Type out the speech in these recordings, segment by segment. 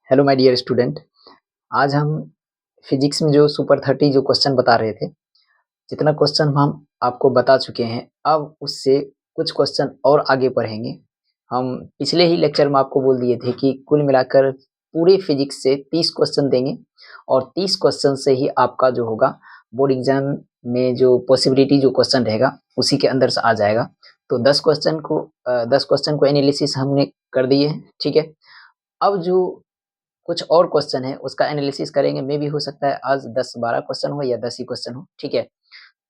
Hello my dear student. आज हम physics में जो सुपर 30 जो क्वेश्चन बता रहे थे, जितना क्वेश्चन हम आपको बता चुके हैं, अब उससे कुछ क्वेश्चन और आगे पढ़ेंगे। हम पिछले ही लेक्चर में आपको बोल दिए थे कि कुल मिलाकर पूरे फिजिक्स से 30 क्वेश्चन देंगे और 30 क्वेश्चन से ही आपका जो होगा बोर्ड एग्जाम में जो पॉसिबिलिटी जो क्वेश्चन रहेगा उसी के अंदर से आ जाएगा। तो 10 क्वेश्चन को एनालिसिस हमने कर दिए हैं, ठीक है। अब जो कुछ और क्वेश्चन है उसका एनालिसिस करेंगे। मे भी हो सकता है आज 10-12 क्वेश्चन हो या 10 ही क्वेश्चन हो, ठीक है।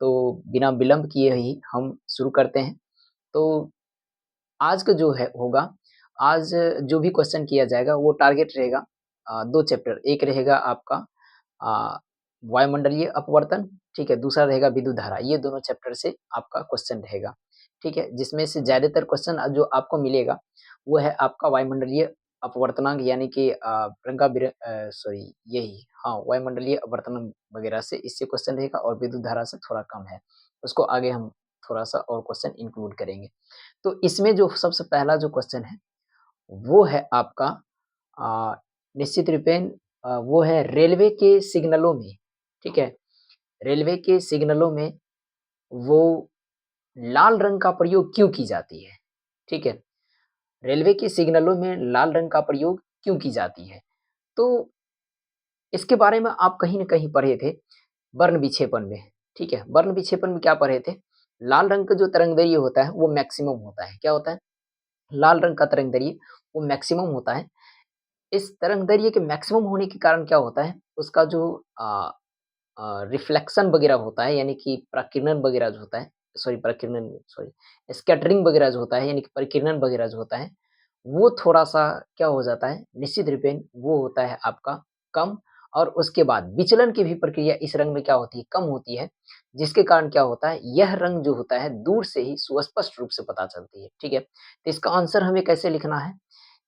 तो बिना विलंब किए ही हम शुरू करते हैं। तो आज का जो है होगा, आज जो भी क्वेश्चन किया जाएगा वो टारगेट रहेगा 2 चैप्टर। एक रहेगा आपका अ, वायुमंडलीय अपवर्तन, ठीक है। दूसरा रहेगा विद्युत धारा। ये दोनों चैप्टर से आपका क्वेश्चन रहेगा, ठीक है। जिसमें से ज़्यादातर क्वेश्चन जो आपको मिलेगा वो है आपका वायुमंडलीय अपवर्तनांक, यानी कि सॉरी यही, हाँ, वायुमंडलीय अपवर्तनांक वगैरह से इससे क्वेश्चन रहेगा और विद्युत धारा से थोड़ा कम है। उसको आगे हम थोड़ा-सा और क्वेश्चन इंक्लूड करेंगे। तो इसमें जो सबसे पहला जो क्वेश्चन है वो है आपका अ, निश्चित रूपेण वो है रेलवे के सिग्नलों में, ठीक है। रेलवे के सिग्नलों में वो लाल रंग का प्रयोग क्यों की जाती है? ठीक है। रेलवे के सिग्नलों में लाल रंग का प्रयोग क्यों की जाती है? तो इसके बारे में आप कहीं न कहीं पढ़े थे वर्ण विक्षेपण में, ठीक है। वर्ण विक्षेपण में क्या पढ़े थे? लाल रंग का जो तरंगदैर्घ्य होता है वो मैक्सिमम होता है। क्या होता है? लाल रंग का तरंगदैर्घ्य वो मैक्सिमम होता है। इस तरंगदैर्घ्य के मैक्सिमम होने के कारण क्या होता है? उसका जो अ रिफ्लेक्शन वगैरह होता है, यानी कि प्रकीर्णन वगैरह जो होता है, स्कैटरिंग वगैरह जो होता है, यानी कि परिकिरणन वगैरह जो होता है, वो थोड़ा-सा क्या हो जाता है, निश्चित रूपेण वो होता है आपका कम। और उसके बाद विचलन की भी प्रक्रिया इस रंग में क्या होती है, कम होती है, जिसके कारण क्या होता है, यह रंग जो होता है दूर से ही सुस्पष्ट रूप से पता चलती है, ठीक है। तो इसका आंसर हमें कैसे लिखना है?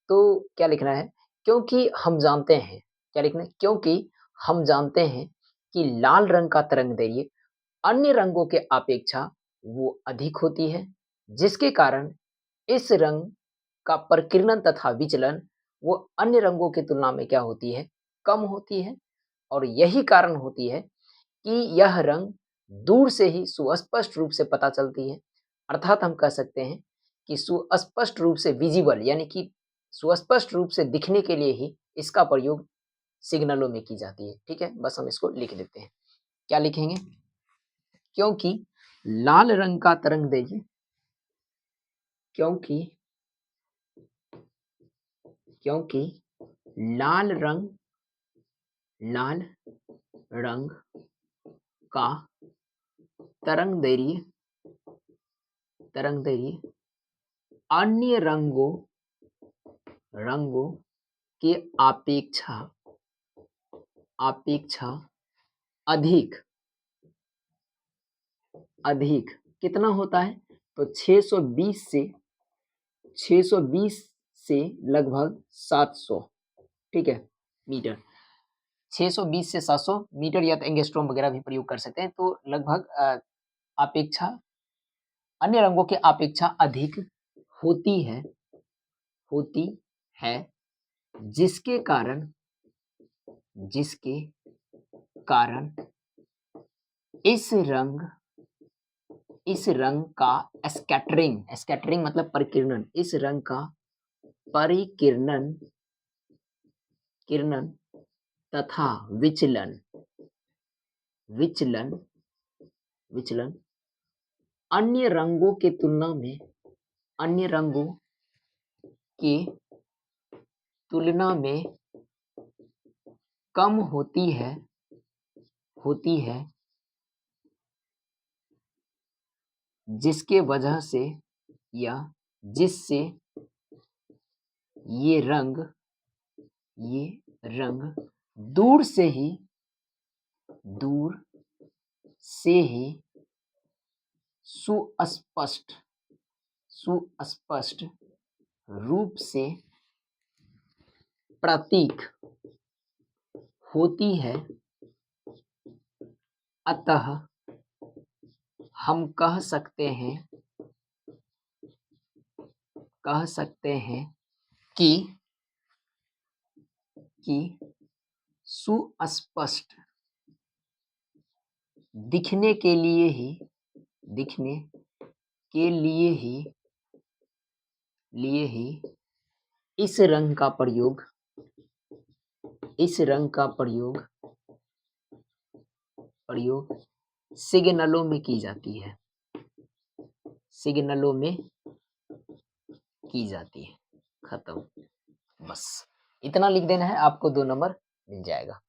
तो क्या लिखना है? क्योंकि हम जानते हैं, क्या लिखना है? क्योंकि हम जानते हैं कि लाल रंग का तरंगदैर्घ्य अन्य रंगों के अपेक्षा वो अधिक होती है, जिसके कारण इस रंग का प्रकीर्णन तथा विचलन वो अन्य रंगों की तुलना में क्या होती है, कम होती है। और यही कारण होती है कि यह रंग दूर से ही सुस्पष्ट रूप से पता चलती है। अर्थात हम कह सकते हैं कि सुस्पष्ट रूप से विज़िबल, यानी कि सुस्पष्ट रूप से दिखने के लिए ही इसका प्रयोग सिग्नलों में की जाती है, ठीक है। बस हम इसको लिख देते हैं। क्या लिखेंगे? क्योंकि लाल रंग का तरंगदैर्घ्य क्योंकि क्योंकि लाल रंग लाल रंग का तरंगदैर्घ्य तरंगदैर्घ्य अन्य रंगों के अपेक्षा अपेक्षा अधिक अधिक कितना होता है? तो 620 से लगभग 700, ठीक है, मीटर। 620 से 700 मीटर, या तो एंगस्ट्रॉम वगैरह भी प्रयोग कर सकते हैं। तो लगभग अपेक्षा अन्य रंगों के अपेक्षा अधिक होती है होती है, जिसके कारण जिसके कारण इस रंग इस रंग का स्कैटरिंग मतलब परिकिरणन, इस रंग का परिकिरणन किरणन तथा विचलन विचलन विचलन अन्य रंगों के तुलना में अन्य रंगों की तुलना में कम होती है, जिसके वजह से या जिससे ये रंग ये रंग दूर से ही दूर से ही सुस्पष्ट सुस्पष्ट रूप से प्रतीक होती है। अतः हम कह सकते हैं कि कि सुस्पष्ट दिखने के लिए ही इस रंग का प्रयोग सिग्नलों में की जाती है। खत्म। बस इतना लिख देना है, आपको 2 नंबर मिल जाएगा।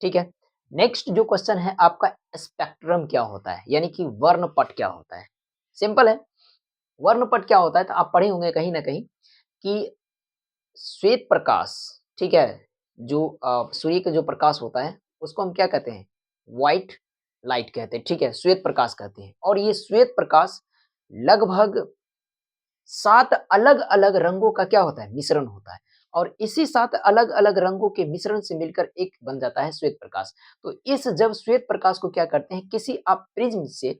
ठीक है। नेक्स्ट जो क्वेश्चन है आपका, स्पेक्ट्रम क्या होता है, यानी कि वर्णपट क्या होता है। सिंपल है, वर्णपट क्या होता है तो आप पढ़े होंगे कहीं ना कहीं कि श्वेत प्रकाश, ठीक है, जो सूर्य का जो प्रकाश होता है उसको हम क्या कहते हैं, व्हाइट लाइट कहते हैं। ठीक है, श्वेत प्रकाश कहते हैं। और ये श्वेत प्रकाश लगभग 7 अलग अलग रंगों का क्या होता है, मिश्रण होता है। और इसी 7 अलग अलग रंगों के मिश्रण से मिलकर एक बन जाता है श्वेत प्रकाश। तो इस जब श्वेत प्रकाश को क्या करते हैं, किसी आप प्रिज्म से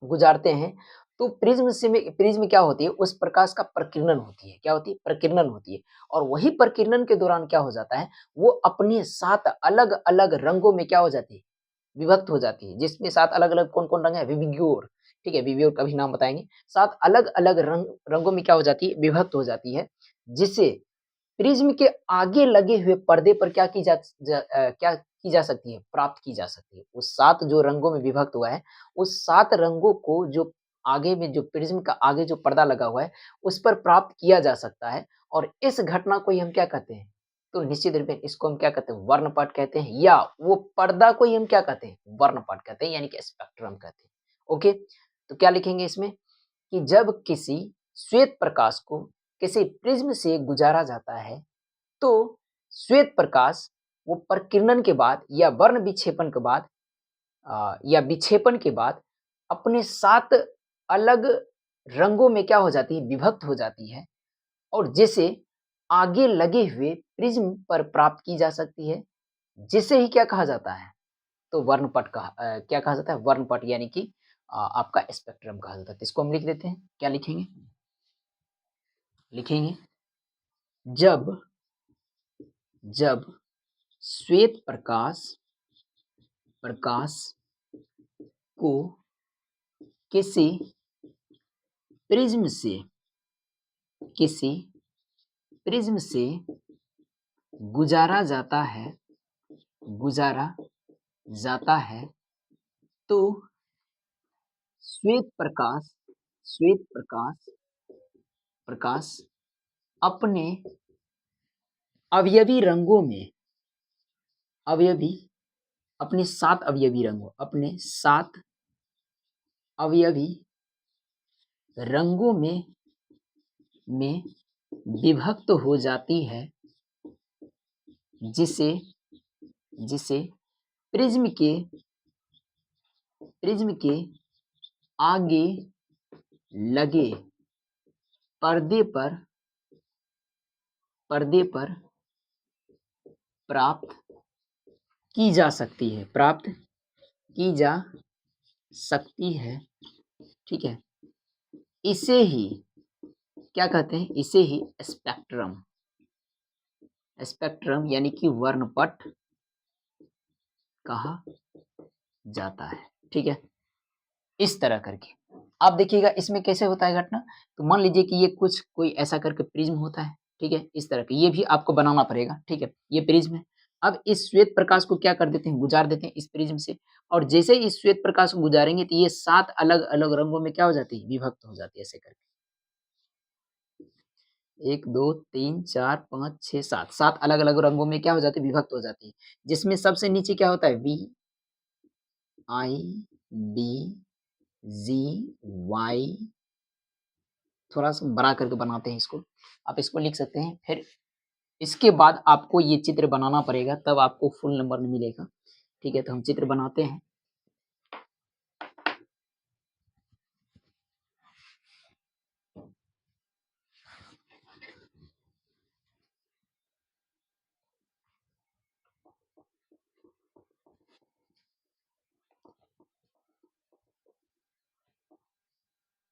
गुजारते हैं, तो प्रिज्म क्या होती है, उस प्रकाश का प्रकीर्णन होती है। क्या होती है, प्रकीर्णन होती है। और वही प्रकीर्णन के दौरान क्या हो जाता है, वो अपने 7 अलग अलग रंगों में क्या हो जाती है, विभक्त हो जाती है। जिसमें 7 अलग अलग कौन कौन रंग है, विविग्योर। ठीक है, विविग्योर का भी नाम बताएंगे। 7 अलग अलग रंगों में क्या हो जाती है, विभक्त हो जाती है। जिसे प्रिज्म के आगे लगे हुए पर्दे पर क्या की जा सकती है, प्राप्त की जा सकती है। उस 7 जो रंगों में विभक्त हुआ है, उस 7 रंगों को जो आगे में जो प्रिज्म का आगे जो पर्दा लगा हुआ है, उस पर प्राप्त किया जा सकता है। और इस घटना को ही हम क्या कहते हैं, तो निश्चित रूप में इसको हम क्या कहते हैं, वर्णपट कहते हैं। या वो पर्दा को ही हम क्या कहते हैं, वर्णपट कहते हैं, यानी कि स्पेक्ट्रम कहते हैं। ओके, तो क्या लिखेंगे इसमें कि जब किसी श्वेत प्रकाश को किसी प्रिज्म से गुजारा जाता है, तो श्वेत प्रकाश वो प्रकीर्णन के बाद या वर्ण विक्षेपण के बाद या विक्षेपण के बाद अपने 7 अलग रंगों में क्या हो जाती है, विभक्त हो जाती है। और जिसे आगे लगे हुए प्रिज्म पर प्राप्त की जा सकती है, जिसे ही क्या कहा जाता है, तो वर्णपट क्या कहा जाता है, वर्णपट, यानी कि आपका स्पेक्ट्रम कहा जाता है। तो इसको हम लिख देते हैं, क्या लिखेंगे, जब जब श्वेत प्रकाश को किसी प्रिज्म से गुजारा जाता है, तो श्वेत प्रकाश अपने अवयवी रंगों में अपने 7 अवयवी रंगों में विभक्त हो जाती है। जिसे प्रिज्म के आगे लगे पर्दे पर प्राप्त की जा सकती है। ठीक है, इसे ही क्या कहते हैं, इसे ही स्पेक्ट्रम यानी कि वर्णपट कहा जाता है। ठीक है, इस तरह करके आप देखिएगा इसमें कैसे होता है घटना। तो मान लीजिए कि ये कोई ऐसा करके प्रिज्म होता है। ठीक है, इस तरह के ये भी आपको बनाना पड़ेगा। ठीक है, ये प्रिज्म है। अब इस श्वेत प्रकाश को क्या कर देते हैं, गुजार देते हैं इस प्रिज्म से। और जैसे ही इस श्वेत प्रकाश को गुजारेंगे तो ये 7 अलग अलग रंगों में क्या हो जाती है, विभक्त हो जाती है। ऐसे करके 1 2 3 4 5 6 7 अलग अलग रंगों में क्या हो जाती है, विभक्त हो जाती है। जिसमें सबसे नीचे क्या होता है, VIBGY, थोड़ा सा बड़ा करके बनाते हैं इसको, आप इसको लिख सकते हैं। फिर इसके बाद आपको ये चित्र बनाना पड़ेगा, तब आपको फुल नंबर मिलेगा। ठीक है, तो हम चित्र बनाते हैं।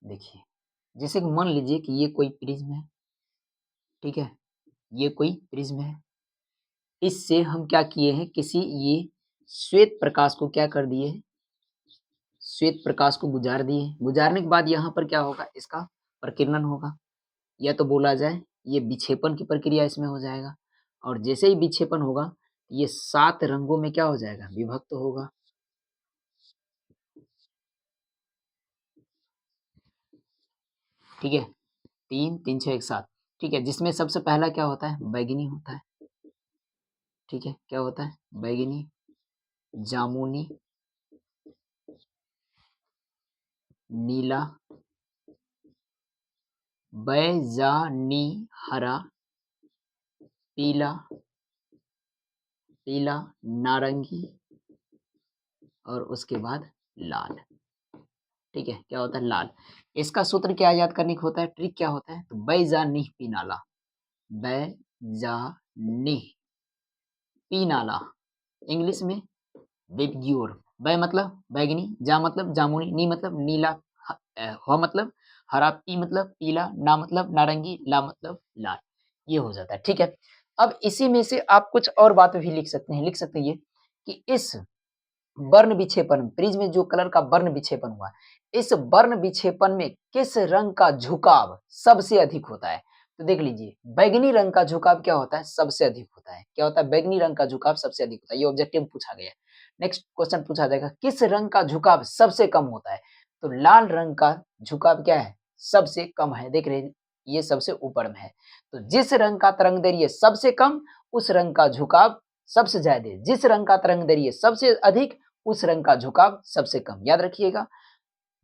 देखिए, जैसे कि मान लीजिए कि ये कोई प्रिज्म है। ठीक है, ये कोई प्रिज्म है। इससे हम क्या किए हैं, किसी ये श्वेत प्रकाश को क्या कर दिए, श्वेत प्रकाश को गुजार दिए। गुजारने के बाद यहाँ पर क्या होगा, इसका प्रकीर्णन होगा, या तो बोला जाए ये विक्षेपण की प्रक्रिया इसमें हो जाएगा। और जैसे ही विक्षेपण होगा ये 7 रंगों में क्या हो जाएगा, विभक्त होगा। ठीक है, 3 3 6 1 7। ठीक है, जिसमें सबसे पहला क्या होता है, बैगनी होता है। ठीक है, क्या होता है, बैगनी, जामुनी, नीला, बैजानी, हरा, पीला, पीला, नारंगी और उसके बाद लाल। ठीक है, क्या होता है, लाल। इसका सूत्र क्या याद करने का होता है, ट्रिक क्या होता है, तो बैजानी पीनाला, बैजानी पीनाला, इंग्लिश में विबग्योर। बै मतलब बैगनी, जा मतलब जामुनी, नी मतलब नीला, ह मतलब हरा, पी मतलब पीला, ना मतलब नारंगी, ला मतलब लाल। ये हो जाता है। ठीक है, अब इसी में से आप कुछ और बात भी लिख सकते हैं, लिख सकते हैं ये कि इस वर्ण विक्षेपन, प्रिज्म में जो कलर का वर्ण विक्षेपन हुआ, इस वर्ण विक्षेपन में किस रंग का झुकाव सबसे अधिक होता है। तो देख लीजिए, बैगनी रंग का झुकाव क्या होता है, सबसे अधिक होता है। क्या होता है, बैगनी रंग का झुकाव सबसे अधिक होता है। ये ऑब्जेक्टिव पूछा गया है। नेक्स्ट क्वेश्चन पूछा जाएगा, किस रंग का झुकाव सबसे कम होता है। तो लाल रंग का झुकाव क्या है, सबसे कम है। देख रहे हैं, ये सबसे ऊपर में है। तो जिस रंग का तरंगदैर्घ्य सबसे कम, उस रंग का झुकाव सबसे ज्यादा। जिस रंग का तरंगदैर्घ्य सबसे अधिक, उस रंग का झुकाव सबसे कम। याद रखिएगा,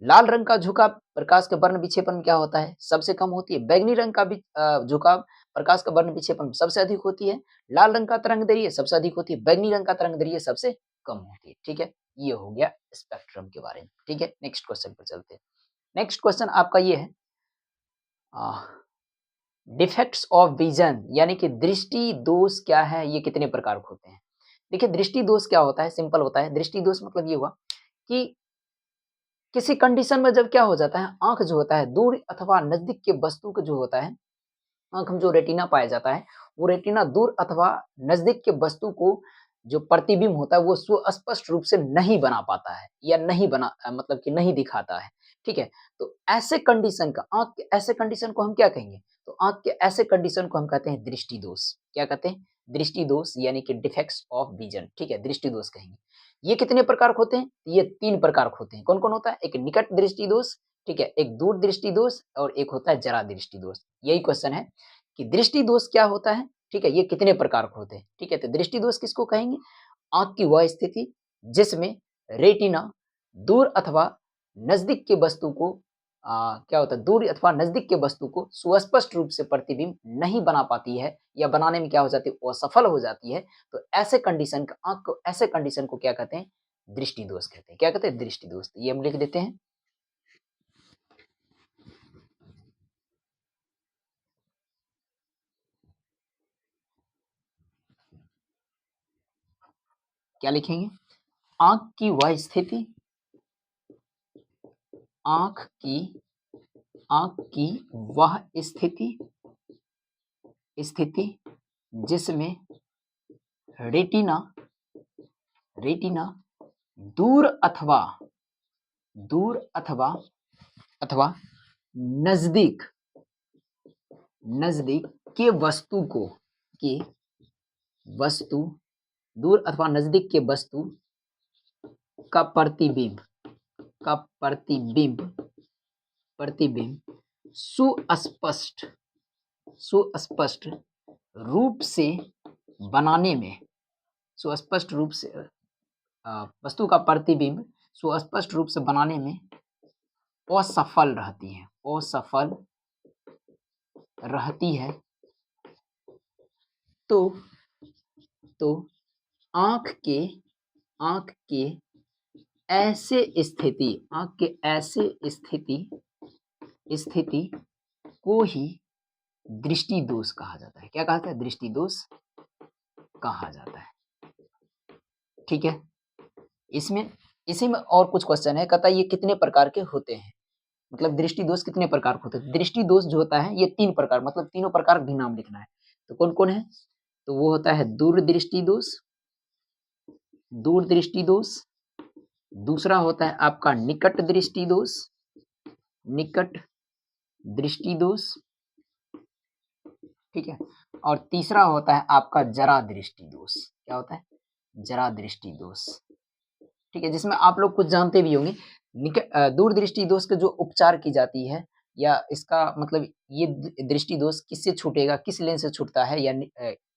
लाल रंग का झुकाव प्रकाश के वर्ण विक्षेपण में क्या होता है, सबसे कम होती है। बैगनी रंग का भी झुकाव प्रकाश का वर्ण विक्षेपण सबसे अधिक होती है। लाल रंग का तरंगदैर्घ्य सबसे अधिक होती है, बैगनी रंग का तरंगदैर्घ्य सबसे कम होती है। ठीक है, ये हो गया स्पेक्ट्रम के बारे में। ठीक है, नेक्स्ट क्वेश्चन पर चलते हैं। नेक्स्ट क्वेश्चन आपका ये है, डिफेक्ट्स ऑफ विजन, यानी कि दृष्टि दोष क्या है, ये कितने प्रकार के होते हैं। देखिए, दृष्टि दोष क्या होता है, सिंपल होता है। दृष्टि दोष मतलब ये हुआ कि किसी कंडीशन में जब क्या हो जाता है, आंख जो होता है दूर अथवा नजदीक के वस्तु को जो होता है, आंख में जो रेटिना पाया जाता है, वो रेटिना दूर अथवा नजदीक के वस्तु को जो प्रतिबिंब होता है वो सुस्पष्ट रूप से नहीं बना पाता है, या नहीं बना मतलब कि नहीं दिखाता है। ठीक है, तो ऐसे कंडीशन का, आंख के ऐसे कंडीशन को हम क्या कहेंगे, तो आंख के ऐसे कंडीशन को हम कहते हैं दृष्टि दोष। क्या कहते हैं, दृष्टि दोष, यानी कि डिफेक्ट्स ऑफ विजन। ठीक है, दृष्टि दोष कहेंगे। ये कितने प्रकार के होते हैं, ये 3 प्रकार के होते हैं। कौन कौन होता है, एक निकट दृष्टि दोष, ठीक है, एक दूर दृष्टि दोष, और एक होता है जरा दृष्टि दोष। यही क्वेश्चन है कि दृष्टि दोष क्या होता है। ठीक है, ये कितने प्रकार के होते हैं। ठीक है, तो दृष्टि दोष किसको कहेंगे, आंख की वह स्थिति जिसमें रेटिना दूर अथवा नजदीक के वस्तु को क्या होता है, दूर अथवा नजदीक के वस्तु को सुस्पष्ट रूप से प्रतिबिंब नहीं बना पाती है, या बनाने में क्या हो जाती है, असफल हो जाती है। तो ऐसे कंडीशन का, आंख को ऐसे कंडीशन को क्या कहते हैं, दृष्टि दोष कहते हैं। क्या कहते हैं, दृष्टि दोष। ये हम लिख देते हैं। क्या लिखेंगे, आंख की वह स्थिति, आंख की आंख की वह स्थिति, स्थिति जिसमें रेटिना, रेटिना दूर अथवा, दूर अथवा अथवा नजदीक, नजदीक के वस्तु को, के वस्तु, दूर अथवा नजदीक के वस्तु का प्रतिबिंब, का प्रतिबिंब, प्रतिबिंब सुस्पष्ट, सुस्पष्ट रूप से बनाने में, सुस्पष्ट रूप से वस्तु का प्रतिबिंब सुस्पष्ट रूप से बनाने में असफल रहती है, असफल रहती है। तो तो आंख के, आंख के ऐसे स्थिति, आंख के ऐसे स्थिति, स्थिति को ही दृष्टि दोष कहा जाता है। क्या कहा जाता है, दृष्टि दोष कहा जाता है। ठीक है, इसमें, इसी में और कुछ क्वेश्चन है, कहता है ये कितने प्रकार के होते हैं, मतलब दृष्टि दोष कितने प्रकार के होते हैं। दृष्टि दोष जो होता है ये 3 प्रकार, मतलब तीनों प्रकार भी नाम लिखना है। तो कौन कौन है, तो वो होता है दूरदृष्टि दोष, दूरदृष्टि दोष। दूसरा होता है आपका निकट दृष्टि दोष, निकट दृष्टि दोष, ठीक है। और तीसरा होता है आपका जरा दृष्टि दोष। क्या होता है? जरा दृष्टि दोष, ठीक है, जिसमें आप लोग कुछ जानते भी होंगे। दूरदृष्टि दोष का जो उपचार की जाती है, या इसका मतलब ये दृष्टि दोष किससे छूटेगा, किस लेंस से छूटता है, या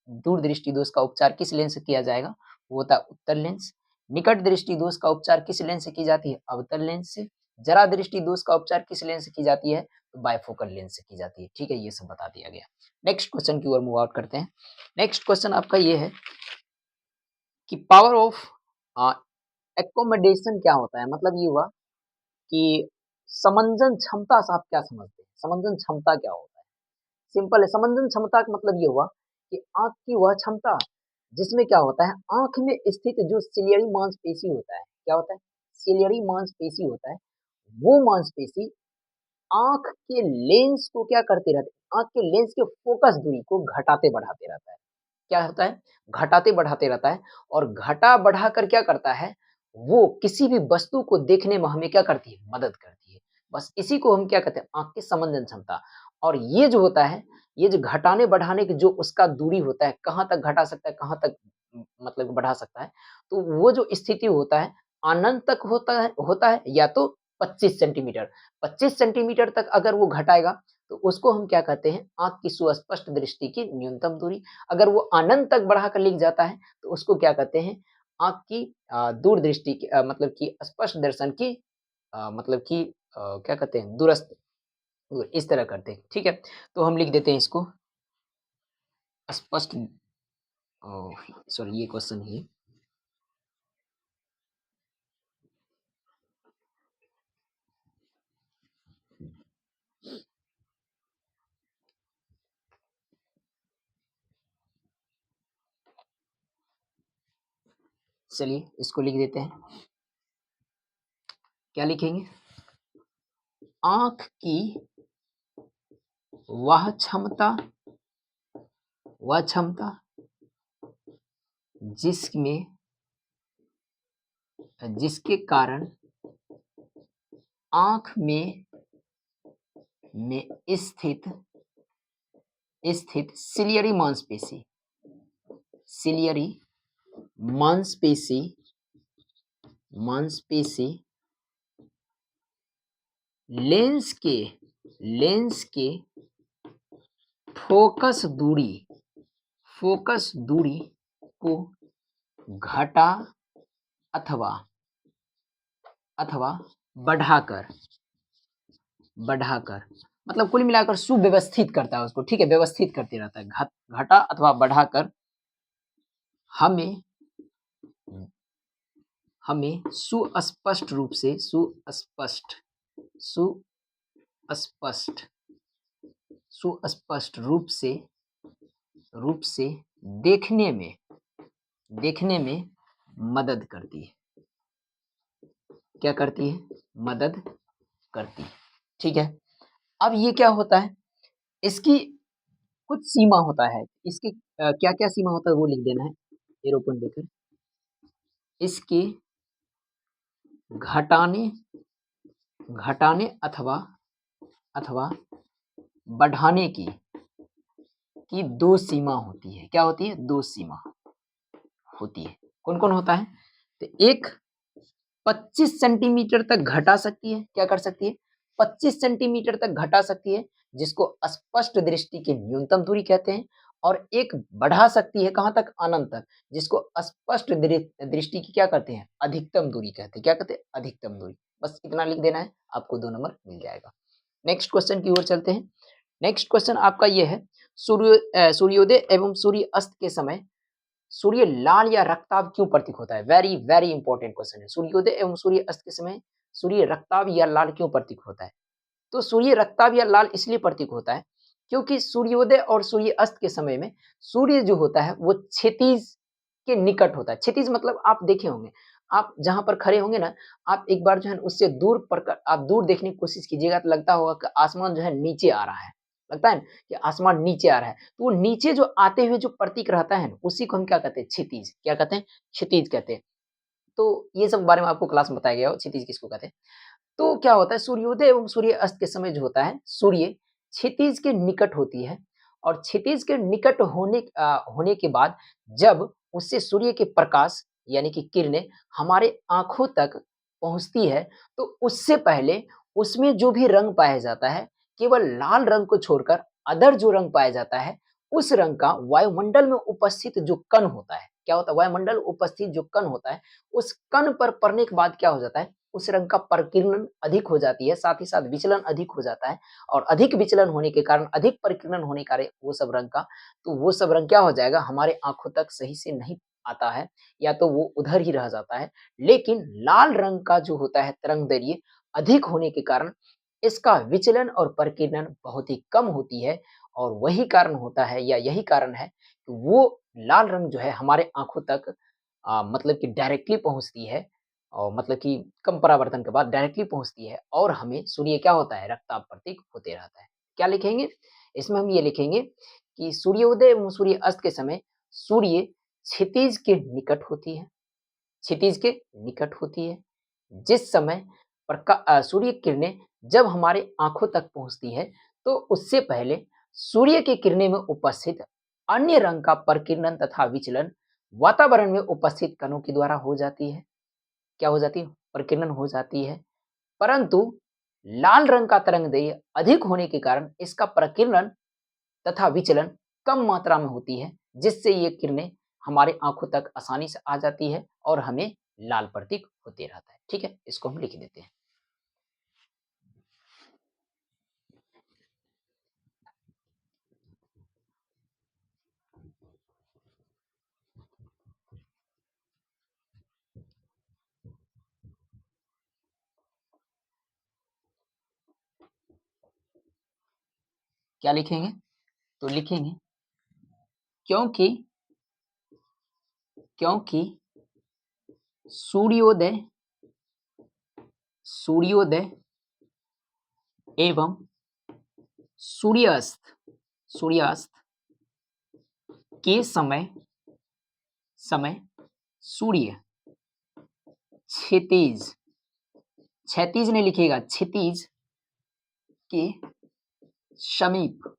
दूरदृष्टि दोष का उपचार किस लेंस से किया जाएगा, वो होता है उत्तल लेंस। निकट दृष्टि दोष का उपचार किस लेंस से की जाती है, अवतल लेंस से। जरा दृष्टि दोष का उपचार किस लेंस से की जाती है, तो बायफोकल लेंस से की जाती है, ठीक है, ये सब बता दिया गया। नेक्स्ट क्वेश्चन की ओर मूव आउट करते हैं। नेक्स्ट क्वेश्चन आपका ये है कि पावर ऑफ एकोमोडेशन क्या होता है, मतलब ये हुआ कि समंजन क्षमता से आप क्या समझते हैं, समंजन क्षमता क्या होता है? सिंपल है, समंजन क्षमता का मतलब ये हुआ कि आंख की वह क्षमता जिसमें क्या होता है, आंख में स्थित जो सिलियरी मांसपेशी होता है, क्या होता है, सिलियरी मांसपेशी होता है, वो मांसपेशी आंख के लेंस को क्या करते रहते हैं, आंख के लेंस के फोकस दूरी को घटाते बढ़ाते रहता है। क्या होता है, घटाते बढ़ाते रहता है। और घटा बढ़ा कर क्या करता है, वो किसी भी वस्तु को देखने में हमें क्या करती है, मदद करती है। बस इसी को हम क्या कहते हैं, आंख की समंजन क्षमता। और ये जो होता है, ये जो घटाने बढ़ाने की जो उसका दूरी होता है, कहाँ तक घटा सकता है, कहाँ तक मतलब बढ़ा सकता है, तो वो जो स्थिति होता है अनंत तक होता है या तो 25 सेंटीमीटर, 25 सेंटीमीटर तक अगर वो घटाएगा तो उसको हम क्या कहते हैं, आंख की सुस्पष्ट दृष्टि की न्यूनतम दूरी। अगर वो अनंत तक बढ़ाकर लिख जाता है तो उसको क्या कहते हैं, आंख की दूरदृष्टि की मतलब कि स्पष्ट दर्शन की मतलब कि क्या कहते हैं, दूरस्थ, इस तरह करते हैं, ठीक है। तो हम लिख देते हैं इसको स्पष्ट, सॉरी ये क्वेश्चन ही है। चलिए इसको लिख देते हैं, क्या लिखेंगे, आंख की वह क्षमता, वह क्षमता जिसमें जिसके कारण आंख में स्थित सिलियरी मांसपेशी, सिलियरी मांसपेशी मांसपेशी लेंस के फोकस दूरी को घटा अथवा बढ़ाकर मतलब कुल मिलाकर सुव्यवस्थित करता है उसको, ठीक है, व्यवस्थित करते रहता है। घटा अथवा बढ़ाकर हमें सुस्पष्ट रूप से देखने में मदद करती है। क्या करती है, मदद करती है, ठीक है। अब ये क्या होता है, इसकी कुछ सीमा होता है, इसकी क्या क्या सीमा होता है वो लिख देना है एरोप्लेन देकर। इसके घटाने अथवा बढ़ाने की दो सीमा होती है। क्या होती है, दो सीमा होती है। कौन कौन होता है, तो एक 25 सेंटीमीटर तक घटा सकती है, क्या कर सकती है, 25 सेंटीमीटर तक घटा सकती है, जिसको स्पष्ट दृष्टि की न्यूनतम दूरी कहते हैं। और एक बढ़ा सकती है कहां तक, अनंत तक, जिसको स्पष्ट दृष्टि की क्या कहते हैं, अधिकतम दूरी कहते हैं। क्या कहते हैं, अधिकतम दूरी। बस इतना लिख देना है, आपको 2 नंबर मिल जाएगा। नेक्स्ट क्वेश्चन की ओर चलते हैं। नेक्स्ट क्वेश्चन आपका ये है, सूर्योदय एवं सूर्य अस्त के समय सूर्य लाल या रक्ताभ क्यों प्रतीक होता है। वेरी वेरी इंपॉर्टेंट क्वेश्चन है। सूर्योदय एवं सूर्य अस्त के समय सूर्य रक्ताभ या लाल क्यों प्रतीक होता है। तो सूर्य रक्ताभ या लाल इसलिए प्रतीक होता है क्योंकि सूर्योदय और सूर्य अस्त के समय में सूर्य जो होता है वो क्षितिज के निकट होता है। क्षितिज मतलब आप देखे होंगे, आप जहां पर खड़े होंगे ना, आप एक बार जो है उससे दूर पर आप दूर देखने की कोशिश कीजिएगा तो लगता होगा कि आसमान जो है नीचे आ रहा है, लगता है ना कि आसमान नीचे आ रहा है, तो वो नीचे जो आते हुए जो प्रतीक रहता है ना, उसी को हम क्या कहते हैं? क्षितिज। क्या कहते हैं? क्षितिज कहते हैं। तो ये सब बारे में आपको क्लास में बताया गया हो, क्षितिज किसको कहते हैं। तो क्या होता है, सूर्योदय एवं सूर्यास्त के समय जो होता है, सूर्य क्षितिज के निकट होती है और क्षितिज के निकट होने के बाद जब उससे सूर्य के प्रकाश यानी कि किरणें हमारे आँखों तक पहुँचती है, तो उससे पहले उसमें जो भी रंग पाया जाता है, केवल लाल रंग को छोड़कर अदर जो रंग पाया जाता है, उस रंग का वायुमंडल में उपस्थित जो कण होता है, क्या होता है? वायुमंडल उपस्थित जो कण होता है, उस कण पर पड़ने के बाद क्या हो जाता है, उस रंग का प्रकीर्णन अधिक हो जाती है, साथ ही साथ विचलन अधिक हो जाता है और अधिक विचलन होने के कारण, अधिक प्रकीर्णन होने के कारण वो सब रंग का, तो वो सब रंग क्या हो जाएगा, हमारे आँखों तक सही से नहीं आता है या तो वो उधर ही रह जाता है। लेकिन लाल रंग का जो होता है तरंगदैर्घ्य अधिक होने के कारण इसका विचलन और प्रकीर्णन बहुत ही कम होती है और वही कारण होता है या यही कारण है कि वो लाल रंग जो है हमारे आँखों तक मतलब कि डायरेक्टली पहुँचती है और मतलब कि कम परावर्तन के बाद डायरेक्टली पहुँचती है और हमें सूर्य क्या होता है, रक्ताभ प्रतीक होते रहता है। क्या लिखेंगे? इसमें हम ये लिखेंगे कि सूर्योदय एवं सूर्यास्त के समय सूर्य क्षितिज के निकट होती है, क्षितिज के निकट होती है। जिस समय सूर्य किरणें जब हमारे आँखों तक पहुँचती है, तो उससे पहले सूर्य की किरणें में उपस्थित अन्य रंग का प्रकीर्णन तथा विचलन वातावरण में उपस्थित कणों के द्वारा हो जाती है। क्या हो जाती है? प्रकीर्णन हो जाती है। परंतु लाल रंग का तरंगदैर्घ्य अधिक होने के कारण इसका प्रकीर्णन तथा विचलन कम मात्रा में होती है, जिससे ये किरणें हमारे आँखों तक आसानी से आ जाती है और हमें लाल प्रतीक होते रहता है। ठीक है? इसको हम लिख देते हैं। क्या लिखेंगे? तो लिखेंगे क्योंकि क्योंकि सूर्योदय सूर्योदय एवं सूर्यास्त सूर्यास्त के समय सूर्य क्षितिज क्षैतिज नहीं लिखिएगा, क्षितिज के समीप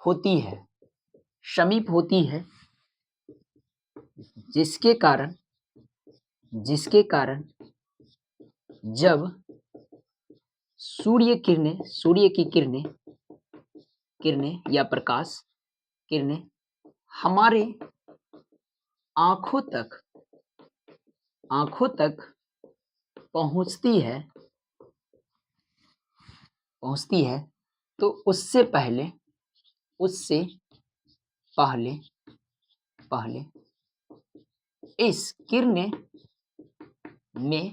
होती है, समीप होती है, जिसके कारण जिसके कारण जब सूर्य की किरणें या प्रकाश किरणें हमारे आँखों तक पहुँचती है, तो उससे पहले पहले इस किरणें में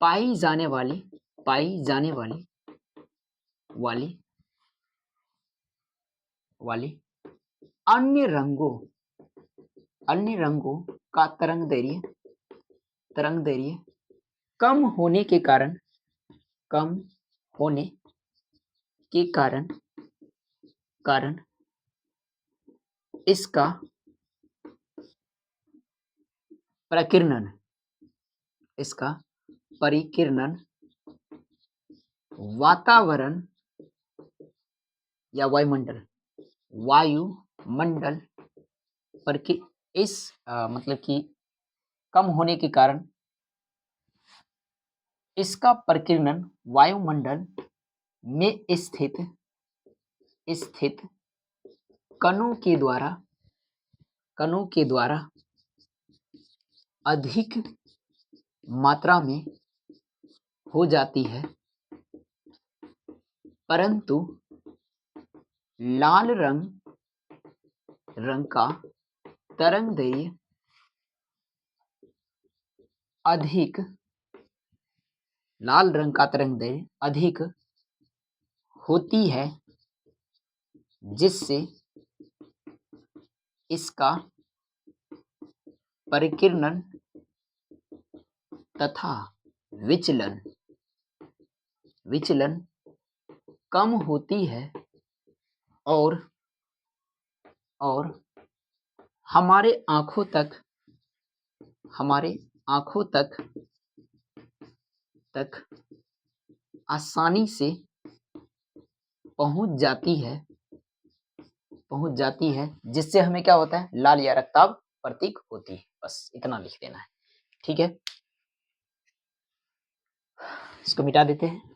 पाई जाने वाली अन्य रंगों का तरंगदैर्घ्य कम होने के कारण इसका परिकीर्णन वातावरण या वायुमंडल पर कि इस मतलब कि कम होने के कारण इसका प्रकीर्णन वायुमंडल में स्थित कणों के द्वारा अधिक मात्रा में हो जाती है, परंतु लाल रंग का तरंगदैर्घ्य अधिक होती है, जिससे इसका परिकीर्णन तथा विचलन कम होती है और हमारे आंखों तक आसानी से पहुंच जाती है जिससे हमें क्या होता है, लाल या रक्तस्राव प्रतीक होती है। बस इतना लिख देना है, ठीक है। इसको मिटा देते हैं।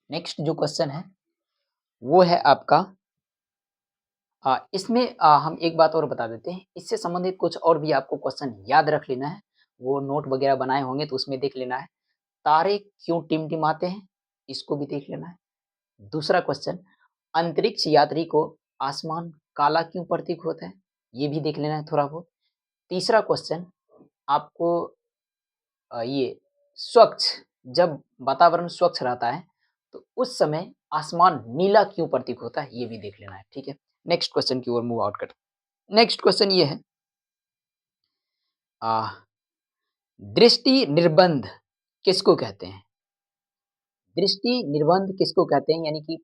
नेक्स्ट जो क्वेश्चन है वो है आपका इसमें हम एक बात और बता देते हैं, इससे संबंधित कुछ और भी आपको क्वेश्चन याद रख लेना है, वो नोट वगैरह बनाए होंगे तो उसमें देख लेना है। तारे क्यों टिमटिमाते हैं, इसको भी देख लेना है। दूसरा क्वेश्चन, अंतरिक्ष यात्री को आसमान काला क्यों प्रतीक होता है, ये भी देख लेना है थोड़ा बहुत। तीसरा क्वेश्चन आपको ये स्वच्छ, जब वातावरण स्वच्छ रहता है तो उस समय आसमान नीला क्यों प्रतीक होता है, ये भी देख लेना है, ठीक है। नेक्स्ट क्वेश्चन की ओर मूव आउट करते हैं। नेक्स्ट क्वेश्चन ये है, दृष्टि निर्बंध किसको कहते हैं? दृष्टि निर्बंध किसको कहते हैं, यानी कि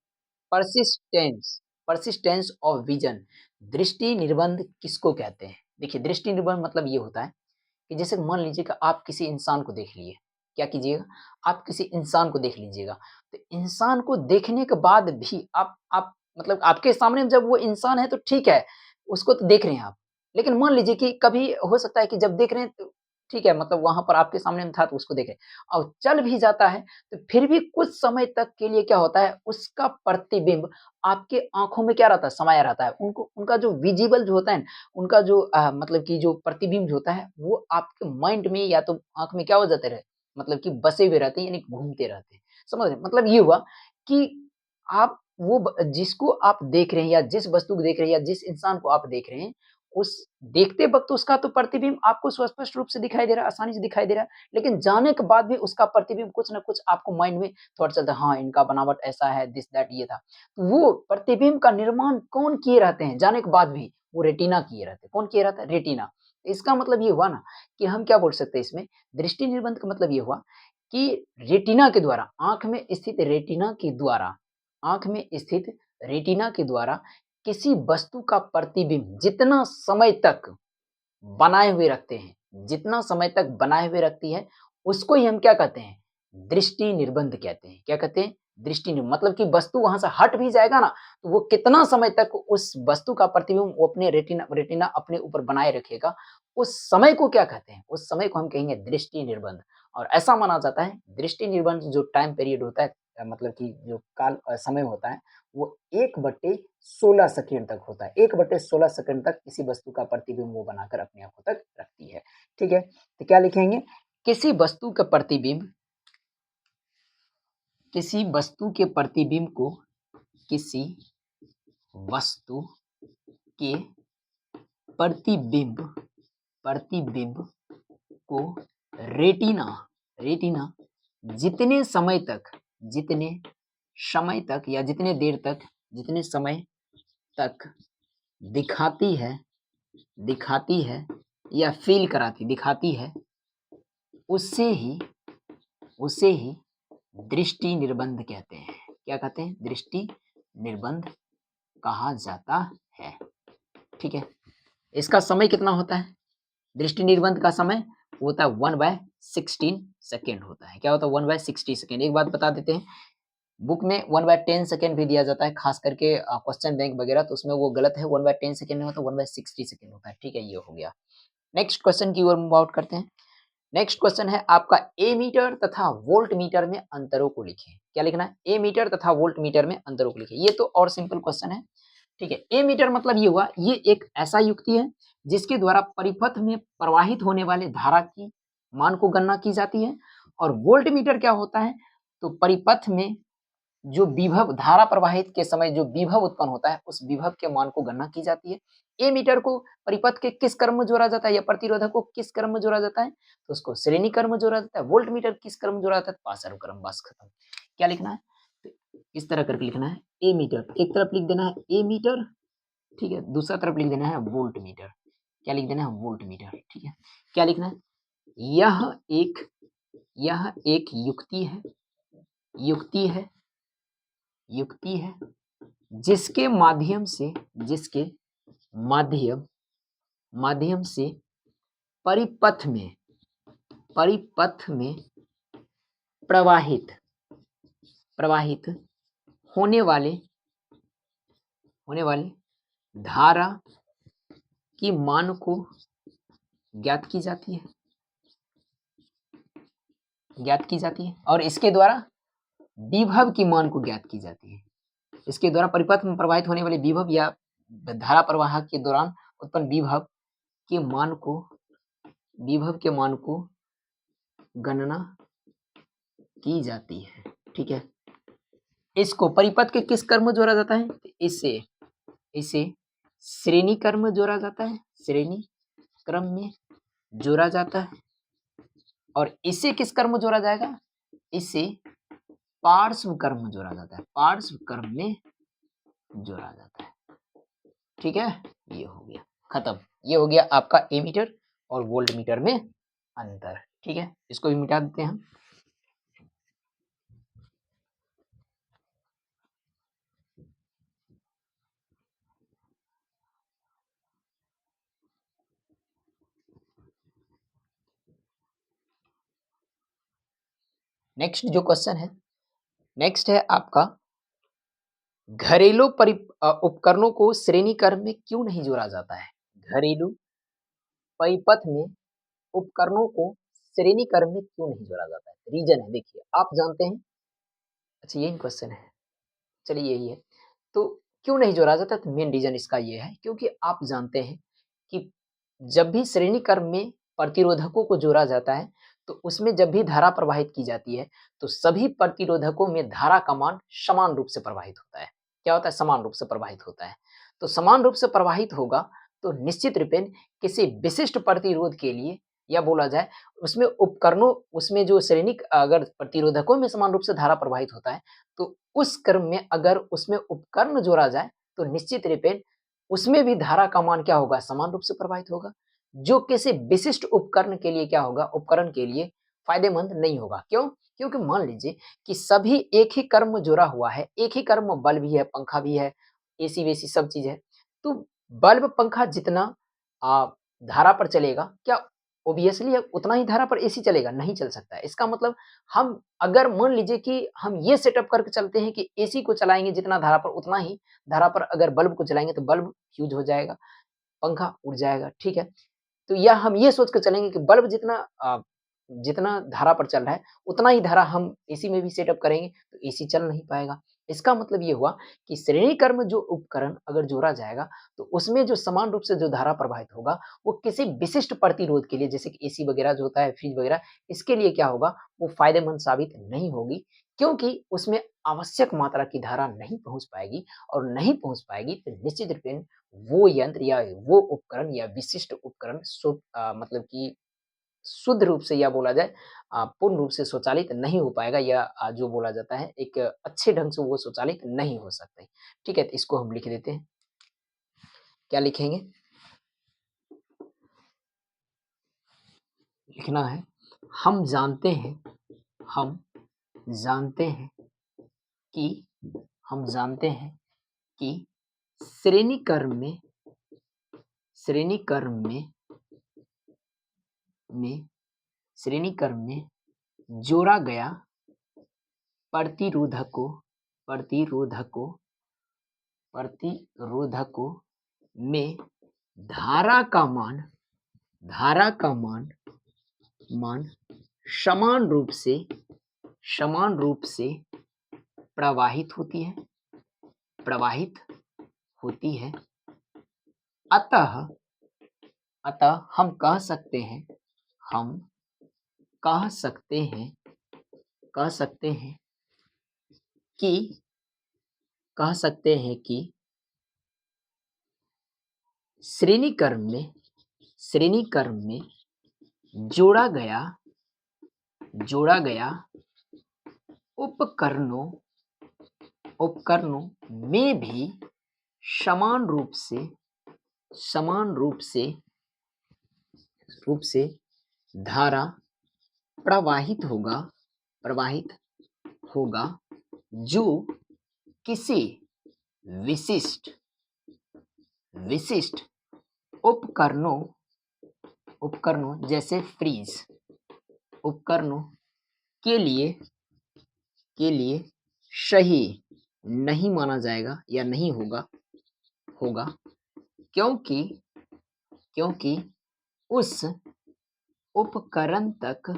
परसिस्टेंस ऑफ विजन, दृष्टि निर्बंध किसको कहते हैं? देखिए, दृष्टि निर्बंध मतलब ये होता है कि जैसे मान लीजिए कि आप किसी इंसान को देख लिए, क्या कीजिएगा, आप किसी इंसान को देख लीजिएगा, तो इंसान को देखने के बाद भी आप मतलब आपके सामने जब वो इंसान है तो ठीक है, उसको तो देख रहे हैं आप। लेकिन मान लीजिए कि कभी हो सकता है कि जब देख रहे हैं तो ठीक है, मतलब वहाँ पर आपके सामने में था तो उसको देख रहे हैं और चल भी जाता है, तो फिर भी कुछ समय तक के लिए क्या होता है, उसका प्रतिबिंब आपके आँखों में क्या रहता है, समाया रहता है। उनको उनका जो विज़िबल जो होता है ना, उनका जो मतलब कि जो प्रतिबिंब जो होता है, वो आपके माइंड में या तो आँख में क्या हो जाते रहे, मतलब कि बसे हुए रहते हैं, यानी घूमते रहते हैं। समझ रहे हैं? मतलब ये हुआ कि आप वो जिसको आप देख रहे हैं या जिस वस्तु को देख रहे हैं या जिस इंसान को आप देख रहे हैं, उस देखते वक़्त उसका तो प्रतिबिंब आपको स्पष्ट रूप से दिखाई दे रहा है, आसानी से दिखाई दे रहा है, लेकिन जाने के बाद भी उसका प्रतिबिंब कुछ न कुछ आपको माइंड में थॉट चलता है, हाँ, इनका बनावट ऐसा है, दिस दैट ये था। वो प्रतिबिंब का निर्माण कौन किए रहते हैं जाने के बाद भी? वो रेटिना किए रहते हैं। कौन किए रहता है? रेटिना। इसका मतलब ये हुआ ना कि हम क्या बोल सकते हैं इसमें, दृष्टि निर्बंध का मतलब ये हुआ कि रेटिना के द्वारा, आँख में स्थित रेटिना के द्वारा किसी वस्तु का प्रतिबिंब जितना समय तक बनाए हुए रखते हैं, जितना समय तक बनाए हुए रखती है, उसको ही हम क्या कहते हैं? दृष्टि निर्बंध कहते हैं। क्या कहते हैं? दृष्टि निर्बंध, मतलब कि वस्तु वहाँ से हट भी जाएगा ना, तो वो कितना समय तक उस वस्तु का प्रतिबिंब वो अपने रेटिना रेटिना अपने ऊपर बनाए रखेगा, उस समय को क्या कहते हैं? उस समय को हम कहेंगे दृष्टि निर्बंध। और ऐसा माना जाता है, दृष्टि निर्बंध जो टाइम पीरियड होता है, मतलब कि जो समय होता है, वो 1/16 सेकंड तक होता है। 1/16 सेकंड तक किसी वस्तु का प्रतिबिंब वो बनाकर अपनी आँखों तक रखती है। ठीक है? तो क्या लिखेंगे? किसी वस्तु का प्रतिबिंब, किसी वस्तु के प्रतिबिंब को, किसी वस्तु के प्रतिबिंब प्रतिबिंब को रेटिना रेटिना जितने समय तक या जितने समय तक दिखाती है या फील कराती दिखाती है, उसे ही दृष्टि निर्बंध कहते हैं। क्या कहते हैं? दृष्टि निर्बंध कहा जाता है। ठीक है, इसका समय कितना होता है? दृष्टि निर्बंध का समय होता है 1/16 सेकेंड होता है। क्या होता है? 1/60 सेकेंड। एक बात बता देते हैं, बुक में 1/10 सेकेंड भी दिया जाता है, खास करके क्वेश्चन बैंक वगैरह, तो उसमें वो गलत है, 1/10 सेकेंड नहीं होता, 1/60 सेकेंड होता है। ठीक है, ये हो गया। नेक्स्ट क्वेश्चन की ओर मूव आउट करते हैं। नेक्स्ट क्वेश्चन है आपका, ए मीटर तथा वोल्ट मीटर में अंतरों को लिखें। क्या लिखना है? ए मीटर तथा वोल्ट मीटर में अंतरों को लिखें। ये तो और सिंपल क्वेश्चन है। ठीक है, ए मीटर मतलब ये हुआ, ये एक ऐसा युक्ति है जिसके द्वारा परिपथ में प्रवाहित होने वाले धारा की मान को गणना की जाती है। और वोल्ट मीटर क्या होता है? तो परिपथ में जो विभव धारा प्रवाहित के समय जो विभव उत्पन्न होता है उस विभव के मान को गणना की जाती है। एमीटर को परिपथ के किस क्रम में जोड़ा जाता है या प्रतिरोधक को किस क्रम में जोड़ा जाता है, तो उसको श्रेणी क्रम में जोड़ा जाता है। वोल्टमीटर किस क्रम में जोड़ा जाता है, पाशानुक्रम। बस खत्म। क्या लिखना है, तो इस तरह करके लिखना है। एमीटर एक तरफ लिख देना है एमीटर, ठीक है, दूसरा तरफ लिख देना है वोल्ट मीटर। क्या लिख देना है, वोल्ट मीटर, ठीक है। क्या लिखना है, यह एक युक्ति है, युक्ति है, युक्ति है जिसके माध्यम से परिपथ में प्रवाहित होने वाले धारा की मान को ज्ञात की जाती है और इसके द्वारा विभव की मान को ज्ञात की जाती है। इसके द्वारा परिपथ में प्रवाहित होने वाले विभव या धारा प्रवाह के दौरान उत्पन्न विभव के मान को गणना की जाती है, ठीक है। इसको परिपथ के किस क्रम में जोड़ा जाता है, इसे श्रेणी क्रम में जोड़ा जाता है, श्रेणी क्रम में जोड़ा जाता है। और इसे किस क्रम में जोड़ा जाएगा, इसे पार्श्व क्रम में जोड़ा जाता है, पार्श्व क्रम में जोड़ा जाता है, ठीक है। ये हो गया खत्म। ये हो गया आपका एमीटर और वोल्ट मीटर में अंतर, ठीक है। इसको भी मिटा देते हैं हम। नेक्स्ट जो क्वेश्चन है, नेक्स्ट है आपका घरेलू उपकरणों को श्रेणी क्रम में क्यों नहीं जोड़ा जाता है। घरेलू परिपथ में उपकरणों को श्रेणी क्रम में क्यों नहीं जोड़ा जाता है, रीजन है, देखिए आप जानते हैं। अच्छा यही क्वेश्चन है, चलिए यही है। तो क्यों नहीं जोड़ा जाता, तो मेन रीजन इसका ये है क्योंकि आप जानते हैं कि जब भी श्रेणी क्रम में प्रतिरोधकों को जोड़ा जाता है तो उसमें जब भी धारा प्रवाहित की जाती है तो सभी प्रतिरोधकों में धारा का मान समान रूप से प्रवाहित होता है। क्या होता है, समान रूप से प्रवाहित होता है। तो समान रूप से प्रवाहित होगा तो निश्चित रूपेण किसी विशिष्ट प्रतिरोध के लिए या बोला जाए उसमें उपकरणों उसमें जो श्रेणी अगर प्रतिरोधकों में समान रूप से धारा प्रवाहित होता है तो उस क्रम में अगर उसमें उपकरण जोड़ा जाए तो निश्चित रूपेण उसमें भी धारा का मान क्या होगा, समान रूप से प्रवाहित होगा, जो किसी विशिष्ट उपकरण के लिए क्या होगा, उपकरण के लिए फायदेमंद नहीं होगा। क्यों, क्योंकि मान लीजिए कि सभी एक ही क्रम में जुड़ा हुआ है, एक ही क्रम में बल्ब भी है, पंखा भी है, एसी वेसी सब चीज है, तो बल्ब पंखा जितना धारा पर चलेगा, क्या ऑब्वियसली उतना ही धारा पर एसी चलेगा, नहीं चल सकता है। इसका मतलब हम अगर मान लीजिए कि हम ये सेटअप करके चलते हैं कि एसी को चलाएंगे जितना धारा पर उतना ही धारा पर अगर बल्ब को चलाएंगे तो बल्ब फ्यूज हो जाएगा, पंखा उड़ जाएगा, ठीक है। तो या हम ये सोच कर चलेंगे कि बल्ब जितना धारा पर चल रहा है उतना ही धारा हम एसी में भी सेटअप करेंगे तो एसी चल नहीं पाएगा। इसका मतलब ये हुआ कि श्रेणी क्रम में जो उपकरण अगर जोड़ा जाएगा तो उसमें जो समान रूप से जो धारा प्रवाहित होगा वो किसी विशिष्ट प्रतिरोध के लिए जैसे कि एसी वगैरह जो होता है, फ्रिज वगैरह, इसके लिए क्या होगा, वो फायदेमंद साबित नहीं होगी क्योंकि उसमें आवश्यक मात्रा की धारा नहीं पहुंच पाएगी और नहीं पहुंच पाएगी तो निश्चित रूपेण वो यंत्र या वो उपकरण या विशिष्ट उपकरण मतलब कि शुद्ध रूप से या बोला जाए पूर्ण रूप से स्वचालित नहीं हो पाएगा या जो बोला जाता है एक अच्छे ढंग से वो स्वचालित नहीं हो सकते। ठीक है, तो इसको हम लिख देते हैं। क्या लिखेंगे, लिखना है हम जानते हैं कि हम जानते हैं कि श्रेणी क्रम में में श्रेणी क्रम में जोड़ा गया प्रतिरोधकों में धारा का मान समान रूप से प्रवाहित होती है। अतः हम कह सकते हैं कि कह सकते हैं कि श्रेणी क्रम में जोड़ा गया उपकरणों में भी समान रूप से धारा प्रवाहित होगा जो किसी विशिष्ट उपकरणों जैसे फ्रीज उपकरणों के लिए सही नहीं माना जाएगा या नहीं होगा क्योंकि उस उपकरण तक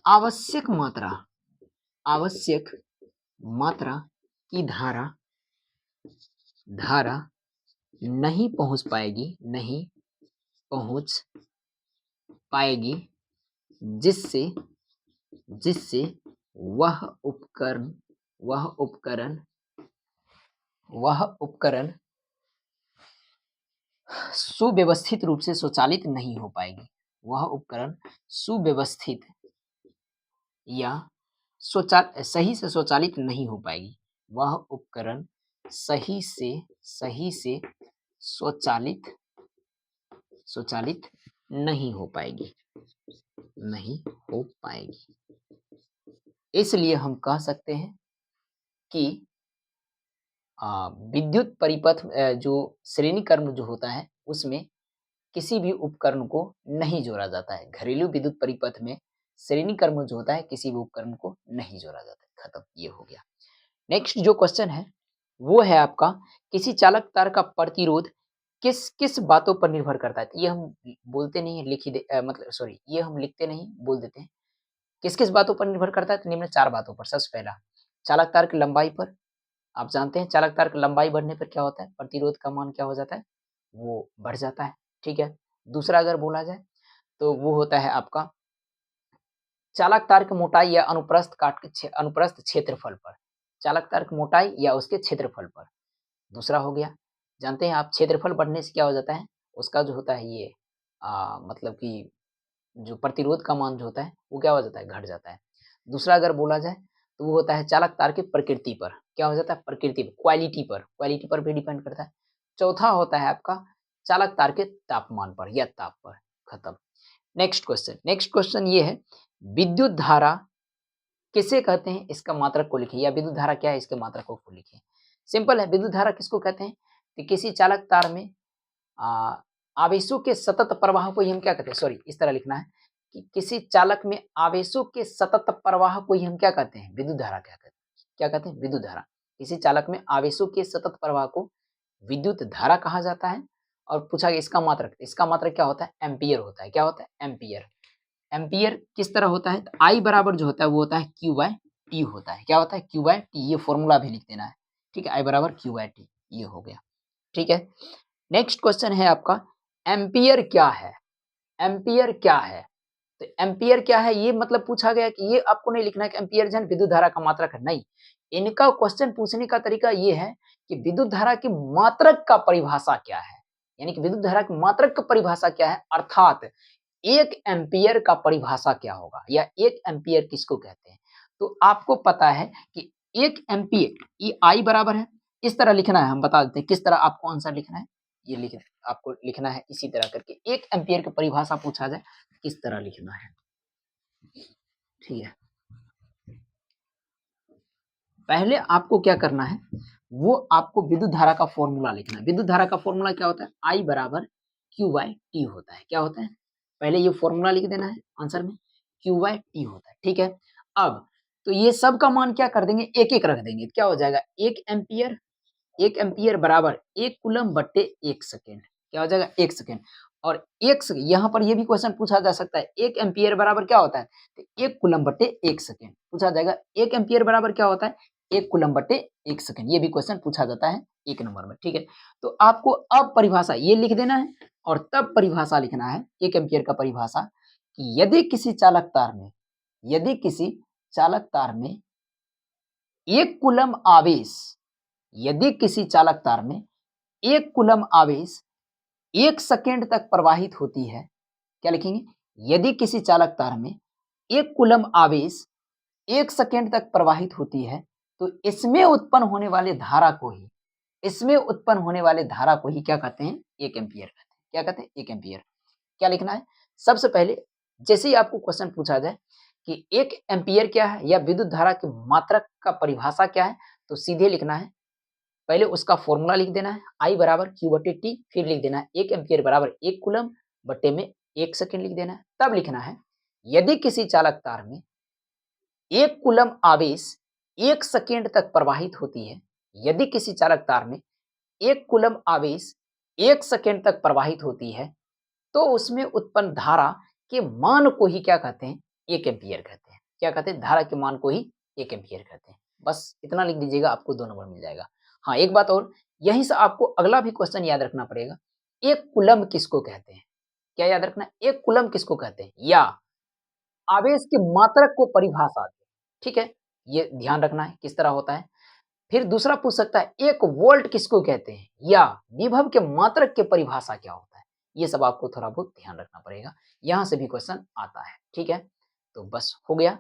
आवश्यक मात्रा की धारा नहीं पहुंच पाएगी जिससे वह उपकरण सुव्यवस्थित रूप से स्वचालित नहीं हो पाएगी। वह उपकरण सुव्यवस्थित या सही से स्वचालित नहीं हो पाएगी। वह उपकरण सही से स्वचालित नहीं हो पाएगी। इसलिए हम कह सकते हैं कि विद्युत परिपथ जो श्रेणी क्रम जो होता है उसमें किसी भी उपकरण को नहीं जोड़ा जाता है। घरेलू विद्युत परिपथ में श्रेणी क्रम जो होता है किसी भी उपकरण को नहीं जोड़ा जाता है। खत्म, ये हो गया। नेक्स्ट जो क्वेश्चन है वो है आपका, किसी चालक तार का प्रतिरोध किस बातों पर निर्भर करता है। तो ये हम बोलते नहीं ये हम लिखते नहीं, बोल देते हैं। किस बातों पर निर्भर करता है, तो निम्न 4 बातों पर। सबसे पहला, चालक तार की लंबाई पर। आप जानते हैं चालक तार की लंबाई बढ़ने पर क्या होता है, प्रतिरोध का मान क्या हो जाता है, वो बढ़ जाता है। ठीक है। दूसरा अगर बोला जाए तो वो होता है आपका चालक तार की मोटाई या अनुप्रस्थ क्षेत्रफल पर। चालक तार की मोटाई या उसके क्षेत्रफल पर। दूसरा हो गया, जानते हैं आप क्षेत्रफल बढ़ने से क्या हो जाता है, उसका जो होता है ये मतलब कि जो प्रतिरोध का मान जो होता है वो क्या हो जाता है, घट जाता है। दूसरा अगर बोला जाए तो वो होता है चालक तार की प्रकृति पर। क्या हो जाता है, प्रकृति पर, क्वालिटी पर भी डिपेंड करता है। चौथा होता है आपका चालक तार के तापमान पर या ताप पर। खत्म। नेक्स्ट क्वेश्चन ये है, विद्युत धारा किसे कहते हैं, इसका मात्रक को लिखिए, या विद्युत धारा क्या है इसके मात्रक को लिखिए। सिंपल है, विद्युत धारा किसको कहते हैं कि किसी चालक तार में आवेशों के सतत प्रवाह को ही हम क्या कहते हैं, सॉरी इस तरह लिखना है कि किसी चालक में आवेशों के सतत प्रवाह को ही हम क्या कहते हैं, विद्युत धारा क्या कहते हैं, विद्युत धारा। किसी चालक में आवेशों के सतत प्रवाह को विद्युत धारा कहा जाता है। और पूछा गया इसका मात्रक क्या होता है, एम्पियर होता है। क्या होता है, एम्पियर। एम्पियर किस तरह होता है, आई बराबर जो होता है वो होता है क्यू बाय टी होता है। क्या होता है, क्यू बाय टी। ये फॉर्मूला भी लिख देना है। ठीक है, आई बराबर क्यू बाय टी, ये हो गया। ठीक है। नेक्स्ट क्वेश्चन है आपका, एम्पियर क्या है। तो एम्पियर क्या है, ये मतलब पूछा गया कि ये आपको नहीं लिखना है कि एम्पियर जन विद्युत धारा का मात्रक है, नहीं। इनका क्वेश्चन पूछने का तरीका ये है कि विद्युत धारा की मात्रक का परिभाषा क्या है, यानी कि विद्युत धारा की मात्रक का परिभाषा क्या है, अर्थात 1 एम्पियर का परिभाषा क्या होगा, या 1 एम्पियर किसको कहते हैं। तो आपको पता है कि 1 एम्पियर ये आई बराबर है, इस तरह लिखना है। हम बता देते हैं किस तरह आपको आंसर लिखना है। ये आपको लिखना है इसी तरह करके, 1 एम्पियर की परिभाषा पूछा जाए किस तरह लिखना है। ठीक है, पहले आपको क्या करना है, वो आपको विद्युत धारा का फॉर्मूला लिखना है। विद्युत धारा का फॉर्मूला क्या होता है, आई बराबर क्यू बाय टी होता है। क्या होता है, पहले ये फॉर्मूला लिख देना है आंसर में, क्यू बाय टी होता है। ठीक है। अब तो ये सब का मान क्या कर देंगे, एक एक रख देंगे। क्या हो जाएगा, 1 एम्पियर बराबर 1 कूलम बट्टे 1 सेकेंड। क्या हो जाएगा, 1 सेकेंड। और 1 सेकेंड, यहाँ पर ये भी क्वेश्चन पूछा जा सकता है, 1 एम्पियर बराबर क्या होता है, तो 1 कूलम बट्टे 1 सेकेंड पूछा जाएगा। 1 एम्पियर बराबर क्या होता है, 1 कूलम बट्टे 1 सेकेंड। ये भी क्वेश्चन पूछा जाता है 1 नंबर में। ठीक है, तो आपको अब परिभाषा ये लिख देना है और तब परिभाषा लिखना है 1 एम्पियर का परिभाषा, कि यदि किसी चालक तार में 1 कूलम आवेश, यदि किसी चालक तार में 1 कूलम आवेश 1 सेकंड तक प्रवाहित होती है, क्या लिखेंगे? यदि किसी चालक तार में 1 कूलम आवेश 1 सेकंड तक प्रवाहित होती है, तो इसमें उत्पन्न होने वाले धारा को ही, क्या कहते हैं? 1 एम्पीयर कहते हैं। क्या कहते हैं? 1 एम्पीयर। क्या लिखना है? सबसे पहले जैसे ही आपको क्वेश्चन पूछा जाए कि 1 एम्पीयर क्या है या विद्युत धारा की मात्रक का परिभाषा क्या है, तो सीधे लिखना है, पहले उसका फॉर्मूला लिख देना है, I बराबर Q/T, फिर लिख देना है 1 एम्पीयर बराबर 1 कूलम बटे में 1 सेकंड लिख देना है। तब लिखना है, यदि किसी चालक तार में 1 कूलम आवेश 1 सेकंड तक प्रवाहित होती है, यदि किसी चालक तार में 1 कूलम आवेश 1 सेकंड तक प्रवाहित होती है, तो उसमें उत्पन्न धारा के मान को ही क्या कहते हैं? 1 एम्पीयर कहते हैं। क्या कहते हैं? धारा के मान को ही 1 एम्पीयर कहते हैं। बस इतना लिख दीजिएगा, आपको 2 नंबर मिल जाएगा। हाँ, एक बात और, यहीं से आपको अगला भी क्वेश्चन याद रखना पड़ेगा। 1 कूलम किसको कहते हैं? क्या याद रखना है? 1 कूलम किसको कहते हैं? या आवेश की मात्रक को परिभाषा दें, ठीक है? ये ध्यान रखना है किस तरह होता है। फिर दूसरा पूछ सकता है 1 वोल्ट किसको कहते हैं? या विभव के मात्रक की परिभाषा क्या होता है? ये सब आपको थोड़ा बहुत ध्यान रखना पड़ेगा। यहाँ से भी क्वेश्चन आता है, ठीक है? तो बस हो गया।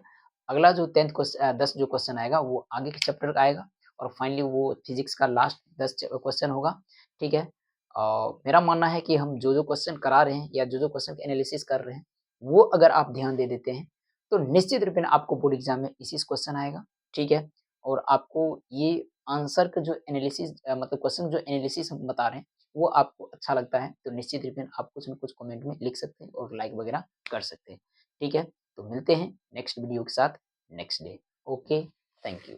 अगला जो 10 जो क्वेश्चन आएगा वो आगे के चैप्टर का आएगा और फाइनली वो फिजिक्स का लास्ट 10 क्वेश्चन होगा, ठीक है? मेरा मानना है कि हम जो-जो क्वेश्चन करा रहे हैं या जो-जो क्वेश्चन का एनालिसिस कर रहे हैं, वो अगर आप ध्यान दे देते हैं, तो निश्चित रूप में आपको बोर्ड एग्ज़ाम में इसी से क्वेश्चन आएगा, ठीक है? और आपको ये आंसर का जो एनालिसिस मतलब क्वेश्चन जो एनालिसिस हम बता रहे हैं, वो आपको अच्छा लगता है, तो निश्चित रूप में आप कुछ न कुछ कमेंट में लिख सकते हैं और लाइक वगैरह कर सकते हैं, ठीक है? तो मिलते हैं नेक्स्ट वीडियो के साथ next day. Okay, thank you.